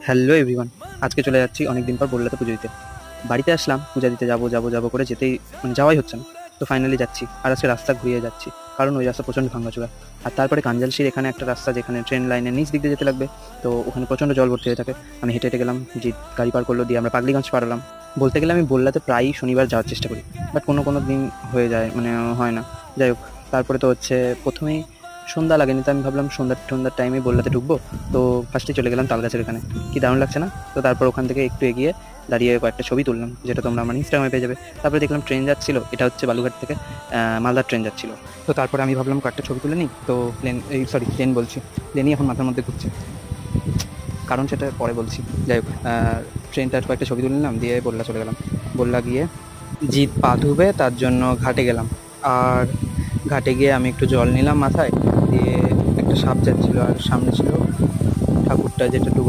Hello everyone, আজকে চলে যাচ্ছি অনেক দিন পর বললাতে পুজো দিতে। বাড়িতে আসলাম পূজা দিতে যাবো যাবো যাবো করে যেতেই মানে যাওয়াই হচ্ছে না। তো ফাইনালি যাচ্ছি, আর আজকে রাস্তা ঘুরিয়ে যাচ্ছি, কারণ ওই রাস্তা প্রচণ্ড ভাঙাচোরা। আর তারপরে কাঞ্জালশির এখানে একটা রাস্তা যেখানে ট্রেন লাইনের নিচ দিক দিয়ে যেতে লাগবে, তো ওখানে প্রচণ্ড জল ভর্তি হয়ে থাকে। আমি হেঁটে হেঁটে গেলাম, জিৎ গাড়ি পার করলো, দিয়ে আমরা পাগলিগঞ্জ পারলাম। বলতে গেলে আমি বললাতে প্রায়ই শনিবার যাওয়ার চেষ্টা করি, বাট কোনো কোনো দিন হয়ে যায়, মানে হয় না। যাই হোক, তারপরে তো হচ্ছে প্রথমেই সন্ধ্যা লাগেনি, তো আমি ভাবলাম সন্ধ্যার টাইমে বললাতে ঢুকবো। তো ফার্স্টে চলে গেলাম তালগাছের এখানে, কি দারুণ লাগছে না? তো তারপর ওখান থেকে একটু এগিয়ে দাঁড়িয়ে কয়েকটা ছবি তুললাম, যেটা তোমরা আমার ইনস্টাগ্রামে পেয়ে যাবে। তারপরে দেখলাম ট্রেন যাচ্ছিল, এটা হচ্ছে বালুঘাট থেকে মালদার ট্রেন যাচ্ছিল। তো তারপরে আমি ভাবলাম কয়েকটা ছবি তুলে নিই। তো প্লেন বলছি, প্লেনই এখন মাথার মধ্যে ঘুরছে, কারণ সেটা পরে বলছি। যাই হোক, ট্রেনটার কয়েকটা ছবি তুলে নিলাম, দিয়ে বললা চলে গেলাম। বললা গিয়ে জিৎ পা ধুবে, তার জন্য ঘাটে গেলাম। আর ঘাটে গিয়ে আমি একটু জল নিলাম মাথায়, দিয়ে একটা সাপ যাচ্ছিল, আর সামনে ছিল ঠাকুরটা যেটা ডুবা